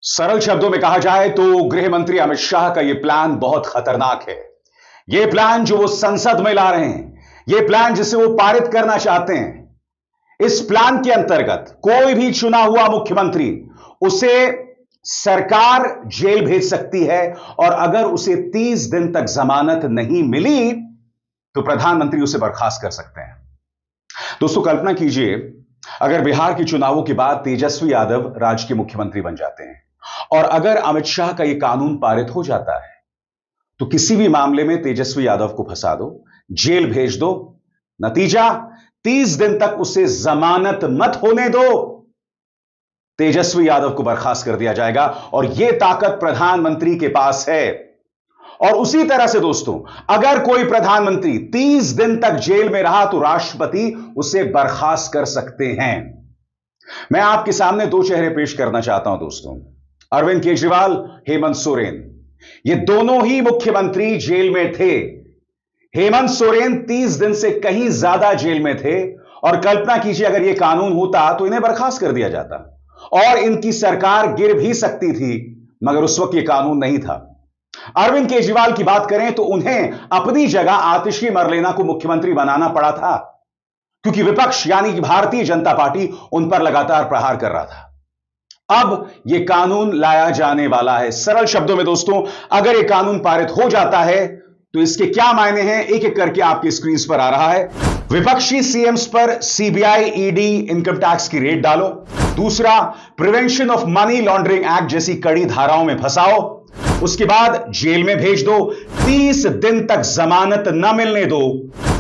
सरल शब्दों में कहा जाए तो गृह मंत्री अमित शाह का यह प्लान बहुत खतरनाक है। यह प्लान जो वो संसद में ला रहे हैं, यह प्लान जिसे वो पारित करना चाहते हैं, इस प्लान के अंतर्गत कोई भी चुना हुआ मुख्यमंत्री, उसे सरकार जेल भेज सकती है और अगर उसे 30 दिन तक जमानत नहीं मिली तो प्रधानमंत्री उसे बर्खास्त कर सकते हैं। दोस्तों, कल्पना कीजिए अगर बिहार के चुनावों के बाद तेजस्वी यादव राज्य के मुख्यमंत्री बन जाते हैं और अगर अमित शाह का यह कानून पारित हो जाता है तो किसी भी मामले में तेजस्वी यादव को फंसा दो, जेल भेज दो, नतीजा 30 दिन तक उसे जमानत मत होने दो, तेजस्वी यादव को बर्खास्त कर दिया जाएगा और यह ताकत प्रधानमंत्री के पास है। और उसी तरह से दोस्तों, अगर कोई प्रधानमंत्री 30 दिन तक जेल में रहा तो राष्ट्रपति उसे बर्खास्त कर सकते हैं। मैं आपके सामने दो चेहरे पेश करना चाहता हूं दोस्तों, अरविंद केजरीवाल, हेमंत सोरेन। ये दोनों ही मुख्यमंत्री जेल में थे। हेमंत सोरेन 30 दिन से कहीं ज्यादा जेल में थे और कल्पना कीजिए अगर यह कानून होता तो इन्हें बर्खास्त कर दिया जाता और इनकी सरकार गिर भी सकती थी, मगर उस वक्त यह कानून नहीं था। अरविंद केजरीवाल की बात करें तो उन्हें अपनी जगह आतिशी मरलेना को मुख्यमंत्री बनाना पड़ा था क्योंकि विपक्ष यानी कि भारतीय जनता पार्टी उन पर लगातार प्रहार कर रहा था। अब यह कानून लाया जाने वाला है। सरल शब्दों में दोस्तों, अगर यह कानून पारित हो जाता है तो इसके क्या मायने हैं, एक एक करके आपकी स्क्रीन पर आ रहा है। विपक्षी सीएम्स पर सीबीआई, ईडी, इनकम टैक्स की रेड डालो। दूसरा, prevention of money laundering act जैसी कड़ी धाराओं में फंसाओ। उसके बाद जेल में भेज दो, 30 दिन तक जमानत न मिलने दो,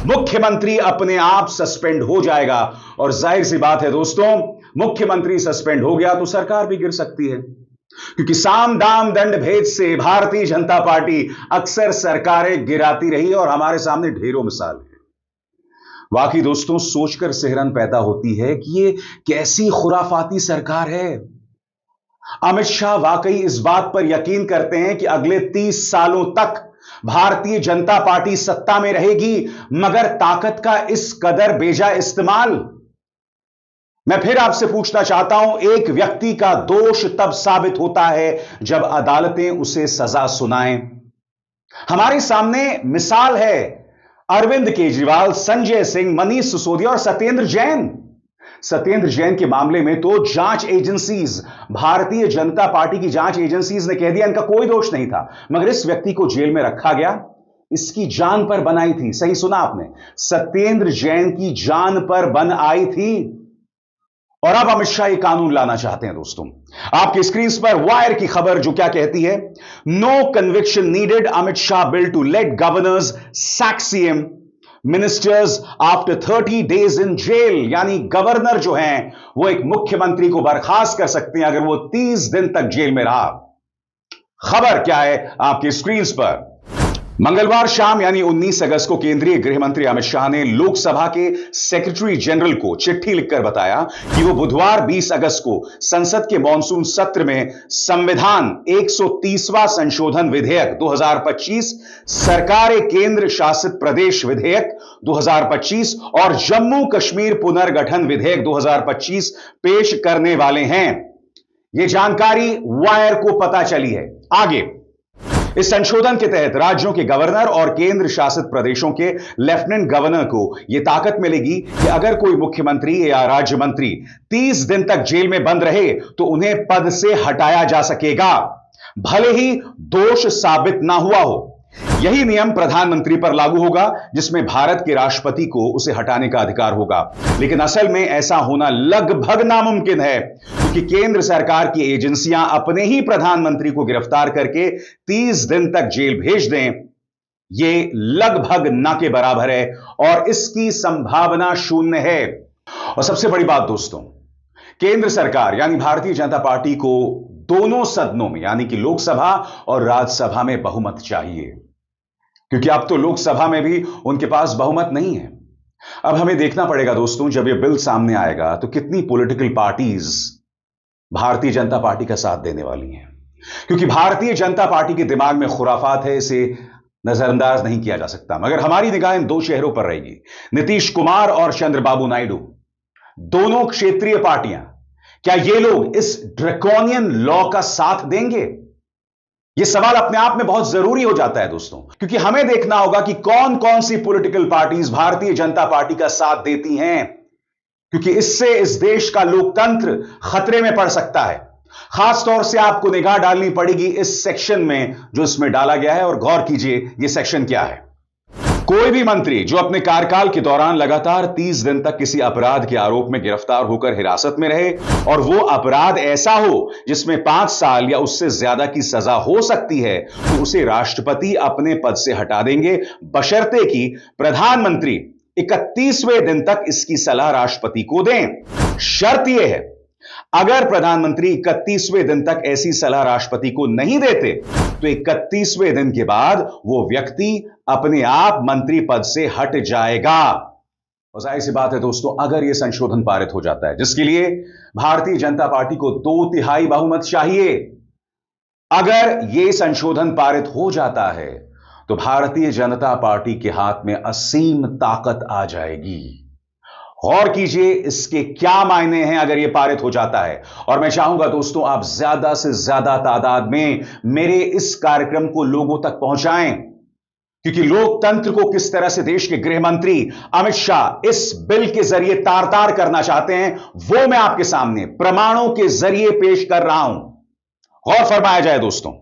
मुख्यमंत्री अपने आप सस्पेंड हो जाएगा। और जाहिर सी बात है दोस्तों, मुख्यमंत्री सस्पेंड हो गया तो सरकार भी गिर सकती है क्योंकि साम दाम दंड भेद से भारतीय जनता पार्टी अक्सर सरकारें गिराती रही और हमारे सामने ढेरों मिसाल है। वाकई दोस्तों, सोचकर सिहरन पैदा होती है कि ये कैसी खुराफाती सरकार है। अमित शाह वाकई इस बात पर यकीन करते हैं कि अगले 30 सालों तक भारतीय जनता पार्टी सत्ता में रहेगी, मगर ताकत का इस कदर बेजा इस्तेमाल। मैं फिर आपसे पूछना चाहता हूं, एक व्यक्ति का दोष तब साबित होता है जब अदालतें उसे सजा सुनाएं। हमारे सामने मिसाल है अरविंद केजरीवाल, संजय सिंह, मनीष सिसोदिया और सत्येंद्र जैन। सत्येंद्र जैन के मामले में तो जांच एजेंसीज, भारतीय जनता पार्टी की जांच एजेंसीज ने कह दिया इनका कोई दोष नहीं था, मगर इस व्यक्ति को जेल में रखा गया, इसकी जान पर बन आई थी। सही सुना आपने, सत्येंद्र जैन की जान पर बन आई थी। और अब अमित शाह ये कानून लाना चाहते हैं दोस्तों। आपकी स्क्रीन पर वायर की खबर जो क्या कहती है, no conviction needed, Amit Shah bill to let governors sack CM ministers after 30 days in jail. यानी गवर्नर जो हैं वो एक मुख्यमंत्री को बर्खास्त कर सकते हैं अगर वो 30 दिन तक जेल में रहा। खबर क्या है आपकी स्क्रीन पर। मंगलवार शाम यानी 19 अगस्त को केंद्रीय गृह मंत्री अमित शाह ने लोकसभा के सेक्रेटरी जनरल को चिट्ठी लिखकर बताया कि वो बुधवार 20 अगस्त को संसद के मॉनसून सत्र में संविधान 130वां संशोधन विधेयक 2025, सरकार केंद्र शासित प्रदेश विधेयक 2025 और जम्मू कश्मीर पुनर्गठन विधेयक 2025 पेश करने वाले हैं। यह जानकारी वायर को पता चली है। आगे, इस संशोधन के तहत राज्यों के गवर्नर और केंद्र शासित प्रदेशों के लेफ्टिनेंट गवर्नर को यह ताकत मिलेगी कि अगर कोई मुख्यमंत्री या राज्य मंत्री 30 दिन तक जेल में बंद रहे तो उन्हें पद से हटाया जा सकेगा, भले ही दोष साबित ना हुआ हो। यही नियम प्रधानमंत्री पर लागू होगा, जिसमें भारत के राष्ट्रपति को उसे हटाने का अधिकार होगा। लेकिन असल में ऐसा होना लगभग नामुमकिन है क्योंकि केंद्र सरकार की एजेंसियां अपने ही प्रधानमंत्री को गिरफ्तार करके 30 दिन तक जेल भेज दें, यह लगभग ना के बराबर है और इसकी संभावना शून्य है। और सबसे बड़ी बात दोस्तों, केंद्र सरकार यानी भारतीय जनता पार्टी को दोनों सदनों में यानी कि लोकसभा और राज्यसभा में बहुमत चाहिए, क्योंकि अब तो लोकसभा में भी उनके पास बहुमत नहीं है। अब हमें देखना पड़ेगा दोस्तों, जब यह बिल सामने आएगा तो कितनी political parties Bharatiya Janata party का साथ देने वाली हैं, क्योंकि भारतीय जनता पार्टी के दिमाग में खुराफात है, इसे नजरअंदाज नहीं किया जा सकता। मगर हमारी निगाह इन दो चेहरों पर रहेगी, नीतीश कुमार और चंद्रबाबू नायडू। दोनों क्षेत्रीय पार्टियां क्या ये लोग इस ड्रैकोनियन लॉ का साथ देंगे? यह सवाल अपने आप में बहुत जरूरी हो जाता है दोस्तों, क्योंकि हमें देखना होगा कि कौन कौन सी political parties Bharatiya Janata party का साथ देती हैं, क्योंकि इससे इस देश का लोकतंत्र खतरे में पड़ सकता है। खासतौर से आपको निगाह डालनी पड़ेगी इस सेक्शन में जो इसमें डाला गया है, और गौर कीजिए यह सेक्शन क्या है। कोई भी मंत्री जो अपने कार्यकाल के दौरान लगातार 30 दिन तक किसी अपराध के आरोप में गिरफ्तार होकर हिरासत में रहे, और वो अपराध ऐसा हो जिसमें 5 साल या उससे ज्यादा की सजा हो सकती है, तो उसे राष्ट्रपति अपने पद से हटा देंगे, बशर्ते कि प्रधानमंत्री 31वें दिन तक इसकी सलाह राष्ट्रपति को दें। शर्त यह है, अगर प्रधानमंत्री 31वें दिन तक ऐसी सलाह राष्ट्रपति को नहीं देते, तो 31वें दिन के बाद वो व्यक्ति अपने आप मंत्री पद से हट जाएगा। और जाहिर सी बात है दोस्तों, अगर यह संशोधन पारित हो जाता है, जिसके लिए भारतीय जनता पार्टी को 2/3 बहुमत चाहिए, अगर यह संशोधन पारित हो जाता है तो भारतीय जनता पार्टी के हाथ में असीम ताकत आ जाएगी। गौर कीजिए इसके क्या मायने हैं अगर यह पारित हो जाता है। और मैं चाहूंगा दोस्तों, आप ज्यादा से ज्यादा तादाद में मेरे इस कार्यक्रम को लोगों तक पहुंचाएं, क्योंकि लोकतंत्र को किस तरह से देश के गृह मंत्री अमित शाह इस बिल के जरिए तार तार करना चाहते हैं, वो मैं आपके सामने प्रमाणों के जरिए पेश कर रहा हूं। गौर फरमाया जाए दोस्तों,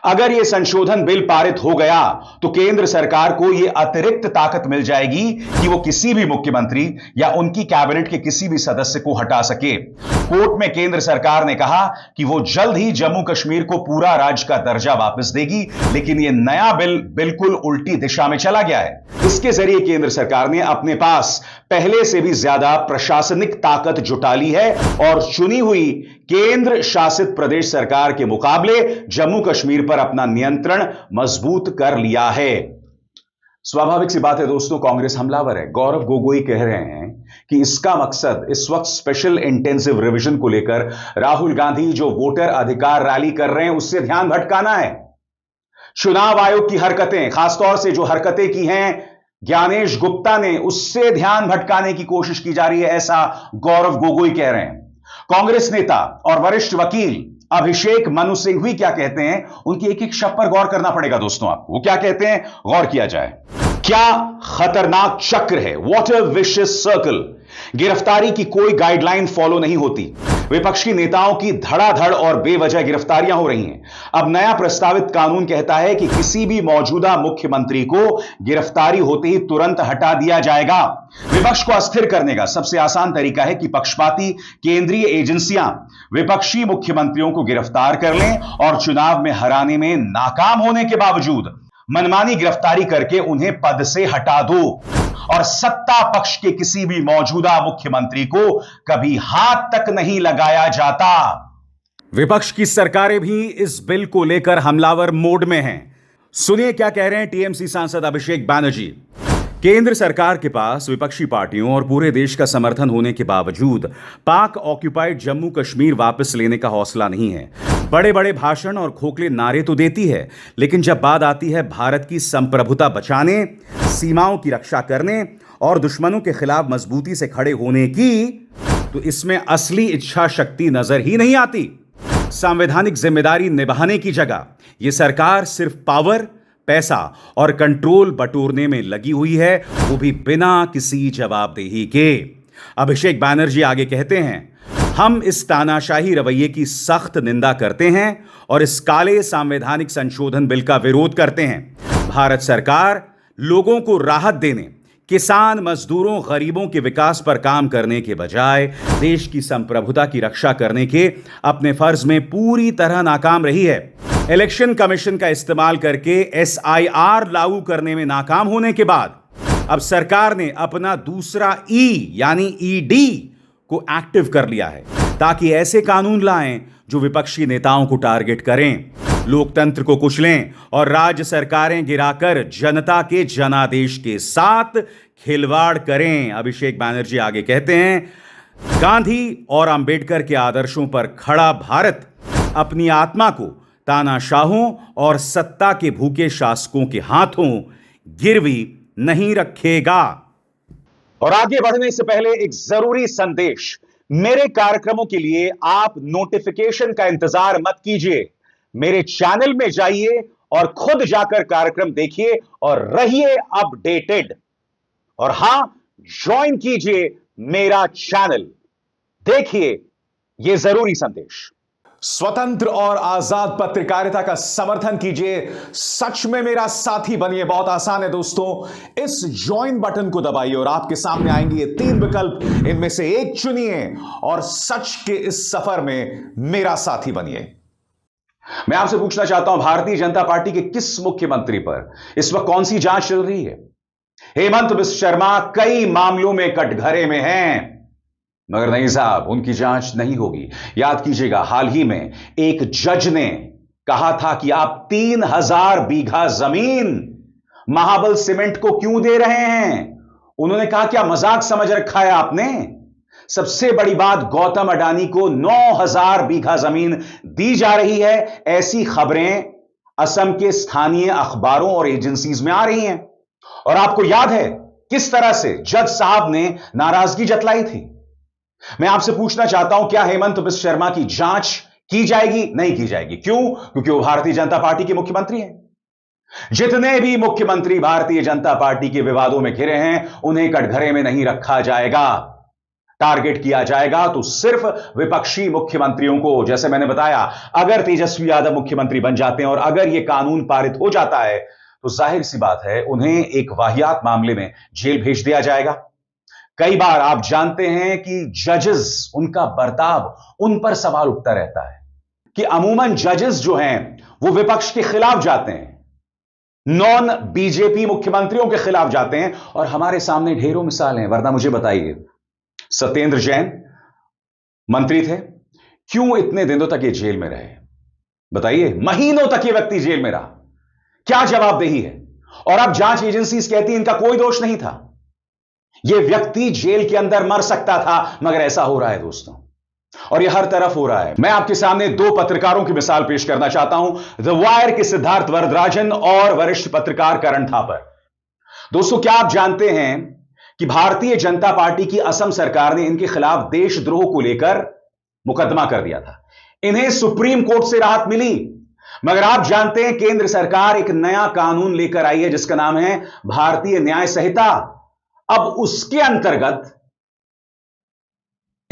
अगर यह संशोधन बिल पारित हो गया तो केंद्र सरकार को यह अतिरिक्त ताकत मिल जाएगी कि वो किसी भी मुख्यमंत्री या उनकी कैबिनेट के किसी भी सदस्य को हटा सके। कोर्ट में केंद्र सरकार ने कहा कि वो जल्द ही जम्मू कश्मीर को पूरा राज्य का दर्जा वापस देगी, लेकिन यह नया बिल बिल्कुल उल्टी दिशा में चला गया है। इसके जरिए केंद्र सरकार ने अपने पास पहले से भी ज्यादा प्रशासनिक ताकत जुटा ली है, और चुनी हुई केंद्र शासित प्रदेश सरकार के मुकाबले जम्मू कश्मीर पर अपना नियंत्रण मजबूत कर लिया है। स्वाभाविक सी बात है दोस्तों, कांग्रेस हमलावर है। गौरव गोगोई कह रहे हैं कि इसका मकसद इस वक्त स्पेशल इंटेंसिव रिवीजन को लेकर राहुल गांधी जो वोटर अधिकार रैली कर रहे हैं उससे ध्यान भटकाना है। चुनाव आयोग की हरकतें, खासतौर से जो हरकतें की हैं ज्ञानेश गुप्ता ने, उससे ध्यान भटकाने की कोशिश की जा रही है, ऐसा गौरव गोगोई कह रहे हैं। कांग्रेस नेता और वरिष्ठ वकील अभिषेक मनु सिंघवी क्या कहते हैं, उनकी एक एक शब्द पर गौर करना पड़ेगा दोस्तों आपको। वो क्या कहते हैं, गौर किया जाए। क्या खतरनाक चक्र है, व्हाट अ विशियस सर्कल। गिरफ्तारी की कोई गाइडलाइन फॉलो नहीं होती, विपक्षी नेताओं की धड़ाधड़ और बेवजह गिरफ्तारियां हो रही हैं। अब नया प्रस्तावित कानून कहता है कि किसी भी मौजूदा मुख्यमंत्री को गिरफ्तारी होते ही तुरंत हटा दिया जाएगा। विपक्ष को अस्थिर करने का सबसे आसान तरीका है कि पक्षपाती केंद्रीय एजेंसियां विपक्षी मुख्यमंत्रियों को गिरफ्तार कर लें और चुनाव में हराने में नाकाम होने के बावजूद मनमानी गिरफ्तारी करके उन्हें पद से हटा दो, और सत्ता पक्ष के किसी भी मौजूदा मुख्यमंत्री को कभी हाथ तक नहीं लगाया जाता। विपक्ष की सरकारें भी इस बिल को लेकर हमलावर मोड में हैं। सुनिए क्या कह रहे हैं टीएमसी सांसद अभिषेक बैनर्जी। केंद्र सरकार के पास विपक्षी पार्टियों और पूरे देश का समर्थन होने के बावजूद पाक ऑक्युपाइड जम्मू कश्मीर वापस लेने का हौसला नहीं है। बड़े बड़े भाषण और खोखले नारे तो देती है, लेकिन जब बात आती है भारत की संप्रभुता बचाने, सीमाओं की रक्षा करने और दुश्मनों के खिलाफ मजबूती से खड़े होने की, तो इसमें असली इच्छा शक्ति नजर ही नहीं आती। संवैधानिक जिम्मेदारी निभाने की जगह यह सरकार सिर्फ पावर, पैसा और कंट्रोल बटोरने में लगी हुई है, वो भी बिना किसी जवाबदेही के। अभिषेक बैनर्जी आगे कहते हैं, हम इस तानाशाही रवैये की सख्त निंदा करते हैं और इस काले संवैधानिक संशोधन बिल का विरोध करते हैं। भारत सरकार लोगों को राहत देने, किसान, मजदूरों, गरीबों के विकास पर काम करने के बजाय देश की संप्रभुता की रक्षा करने के अपने फर्ज में पूरी तरह नाकाम रही है। इलेक्शन कमीशन का इस्तेमाल करके SIR लागू करने में नाकाम होने के बाद अब सरकार ने अपना दूसरा ई यानी ED को एक्टिव कर लिया है, ताकि ऐसे कानून लाएं जो विपक्षी नेताओं को टारगेट करें, लोकतंत्र को कुचलें और राज्य सरकारें गिराकर जनता के जनादेश के साथ खिलवाड़ करें। अभिषेक बैनर्जी आगे कहते हैं, गांधी और अंबेडकर के आदर्शों पर खड़ा भारत अपनी आत्मा को तानाशाहों और सत्ता के भूखे शासकों के हाथों गिरवी नहीं रखेगा। और आगे बढ़ने से पहले एक जरूरी संदेश मेरे कार्यक्रमों के लिए आप नोटिफिकेशन का इंतजार मत कीजिए। मेरे चैनल में जाइए और खुद जाकर कार्यक्रम देखिए और रहिए अपडेटेड। और हां, ज्वाइन कीजिए मेरा चैनल। देखिए यह जरूरी संदेश। स्वतंत्र और आजाद पत्रकारिता का समर्थन कीजिए, सच में मेरा साथी बनिए। बहुत आसान है दोस्तों, इस ज्वाइन बटन को दबाइए और आपके सामने आएंगे ये 3 विकल्प, इनमें से एक चुनिए और सच के इस सफर में मेरा साथी बनिए। मैं आपसे पूछना चाहता हूं, भारतीय जनता पार्टी के किस मुख्यमंत्री पर इस वक्त कौन सी जांच चल रही है? हेमंत बिस्व शर्मा कई मामलों में कटघरे में हैं, मगर नहीं साहब, उनकी जांच नहीं होगी। याद कीजिएगा, हाल ही में एक जज ने कहा था कि आप 3000 बीघा जमीन महाबल सीमेंट को क्यों दे रहे हैं? उन्होंने कहा क्या मजाक समझ रखा है आपने? सबसे बड़ी बात, गौतम अडानी को 9000 बीघा जमीन दी जा रही है। ऐसी खबरें असम के स्थानीय अखबारों और एजेंसीज में आ रही हैं। और आपको याद है किस तरह से जज साहब ने नाराजगी जतलाई थी। मैं आपसे पूछना चाहता हूं, क्या हेमंत बिस्व शर्मा की जांच की जाएगी? नहीं की जाएगी। क्यों? क्योंकि वो भारतीय जनता पार्टी के मुख्यमंत्री हैं। जितने भी मुख्यमंत्री भारतीय जनता पार्टी के विवादों में घिरे हैं, उन्हें कटघरे में नहीं रखा जाएगा। टारगेट किया जाएगा तो सिर्फ विपक्षी मुख्यमंत्रियों को। जैसे मैंने बताया, अगर तेजस्वी यादव मुख्यमंत्री बन जाते हैं और अगर यह कानून पारित हो जाता है तो जाहिर सी बात है उन्हें एक वाहियात मामले में जेल भेज दिया जाएगा। कई बार आप जानते हैं कि जजेस, उनका बर्ताव, उन पर सवाल उठता रहता है कि अमूमन जजेस जो हैं वो विपक्ष के खिलाफ जाते हैं, नॉन बीजेपी मुख्यमंत्रियों के खिलाफ जाते हैं। और हमारे सामने ढेरों मिसाल हैं। वरना मुझे बताइए, सत्येंद्र जैन मंत्री थे, क्यों इतने दिनों तक ये जेल में रहे? बताइए, महीनों तक ये व्यक्ति जेल में रहा, क्या जवाबदेही है? और अब जांच एजेंसीज कहती है इनका कोई दोष नहीं था, यह व्यक्ति जेल के अंदर मर सकता था। मगर ऐसा हो रहा है दोस्तों, और यह हर तरफ हो रहा है। मैं आपके सामने 2 पत्रकारों की मिसाल पेश करना चाहता हूं, द वायर के सिद्धार्थ वरदराजन और वरिष्ठ पत्रकार करण थापर। दोस्तों, क्या आप जानते हैं कि भारतीय जनता पार्टी की असम सरकार ने इनके खिलाफ देशद्रोह को लेकर मुकदमा कर दिया था। इन्हें सुप्रीम कोर्ट से राहत मिली। मगर आप जानते हैं केंद्र सरकार एक नया कानून लेकर आई है जिसका नाम है भारतीय न्याय संहिता। अब उसके अंतर्गत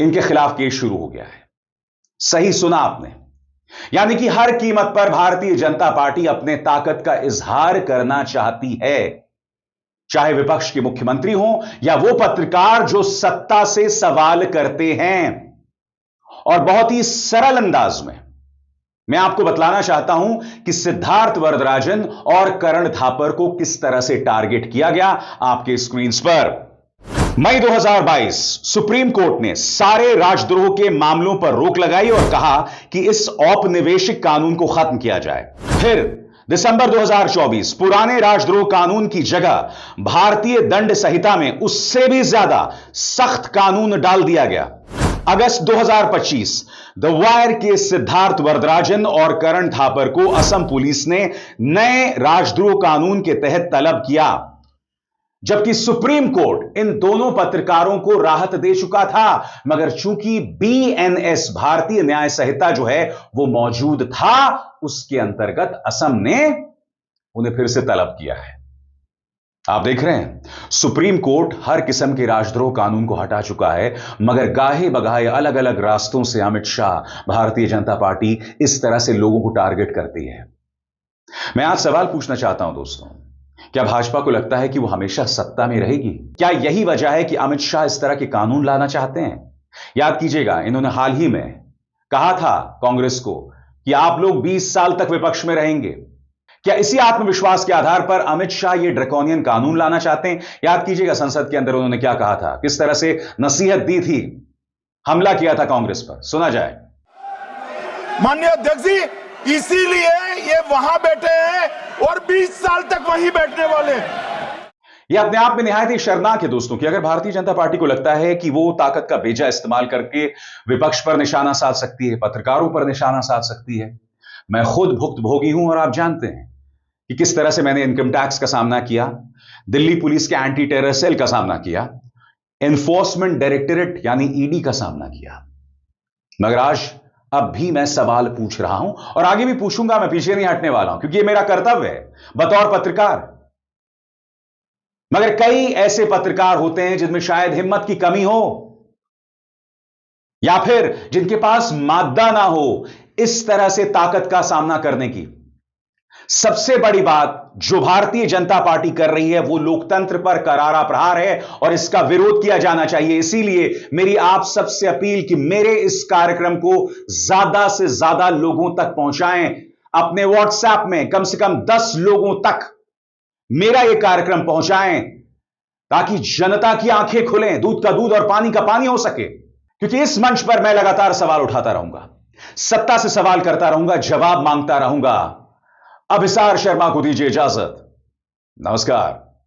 इनके खिलाफ केस शुरू हो गया है। सही सुना आपने, यानी कि हर कीमत पर भारतीय जनता पार्टी अपने ताकत का इजहार करना चाहती है, चाहे विपक्ष के मुख्यमंत्री हो या वो पत्रकार जो सत्ता से सवाल करते हैं। और बहुत ही सरल अंदाज में मैं आपको बतलाना चाहता हूं कि सिद्धार्थ वरदराजन और करण थापर को किस तरह से टारगेट किया गया। आपके स्क्रीन पर मई 2022 सुप्रीम कोर्ट ने सारे राजद्रोह के मामलों पर रोक लगाई और कहा कि इस औपनिवेशिक कानून को खत्म किया जाए। फिर दिसंबर 2024 पुराने राजद्रोह कानून की जगह भारतीय दंड संहिता में उससे भी ज्यादा सख्त कानून डाल दिया गया। अगस्त 2025 द वायर के सिद्धार्थ वरदराजन और करण थापर को असम पुलिस ने नए राजद्रोह कानून के तहत तलब किया, जबकि सुप्रीम कोर्ट इन दोनों पत्रकारों को राहत दे चुका था। मगर चूंकि बीएनएस भारतीय न्याय संहिता जो है वो मौजूद था, उसके अंतर्गत असम ने उन्हें फिर से तलब किया है। आप देख रहे हैं, सुप्रीम कोर्ट हर किस्म के राजद्रोह कानून को हटा चुका है, मगर गाहे बगाहे अलग अलग रास्तों से अमित शाह, भारतीय जनता पार्टी इस तरह से लोगों को टारगेट करती है। मैं आज सवाल पूछना चाहता हूं दोस्तों, क्या भाजपा को लगता है कि वो हमेशा सत्ता में रहेगी? क्या यही वजह है कि अमित शाह इस तरह के कानून लाना चाहते हैं? याद कीजिएगा, इन्होंने हाल ही में कहा था कांग्रेस को कि आप लोग 20 साल तक विपक्ष में रहेंगे। क्या इसी आत्मविश्वास के आधार पर अमित शाह ये ड्रैकोनियन कानून लाना चाहते हैं? याद कीजिएगा, संसद के अंदर उन्होंने क्या कहा था, किस तरह से नसीहत दी थी, हमला किया था कांग्रेस पर। सुना जाए। माननीय अध्यक्ष जी, इसीलिए ये वहां बैठे हैं और 20 साल तक वहीं बैठने वाले। यह अपने आप में निहायत ही शर्मनाक है दोस्तों कि अगर भारतीय जनता पार्टी को लगता है कि वो ताकत का बेजा इस्तेमाल करके विपक्ष पर निशाना साध सकती है, पत्रकारों पर निशाना साध सकती है। मैं खुद भुक्तभोगी हूं और आप जानते हैं कि किस तरह से मैंने इनकम टैक्स का सामना किया, दिल्ली पुलिस के एंटी टेरर सेल का सामना किया। एनफोर्समेंट डायरेक्टरेट यानी ईडी का सामना किया। मगर आज अब भी मैं सवाल पूछ रहा हूं और आगे भी पूछूंगा। मैं पीछे नहीं हटने वाला हूं क्योंकि यह मेरा कर्तव्य है बतौर पत्रकार। मगर कई ऐसे पत्रकार होते हैं जिनमें शायद हिम्मत की कमी हो या फिर जिनके पास मादा ना हो इस तरह से ताकत का सामना करने की। सबसे बड़ी बात जो भारतीय जनता पार्टी कर रही है वो लोकतंत्र पर करारा प्रहार है और इसका विरोध किया जाना चाहिए। इसीलिए मेरी आप सबसे अपील कि मेरे इस कार्यक्रम को ज्यादा से ज्यादा लोगों तक पहुंचाएं। अपने व्हाट्सएप में कम से कम 10 लोगों तक मेरा यह कार्यक्रम पहुंचाएं ताकि जनता की आंखें खुलें, दूध का दूध और पानी का पानी हो सके। क्योंकि इस मंच पर मैं लगातार सवाल उठाता रहूंगा, सत्ता से सवाल करता रहूंगा, जवाब मांगता रहूंगा। अभिसार शर्मा को दीजिए इजाजत। नमस्कार।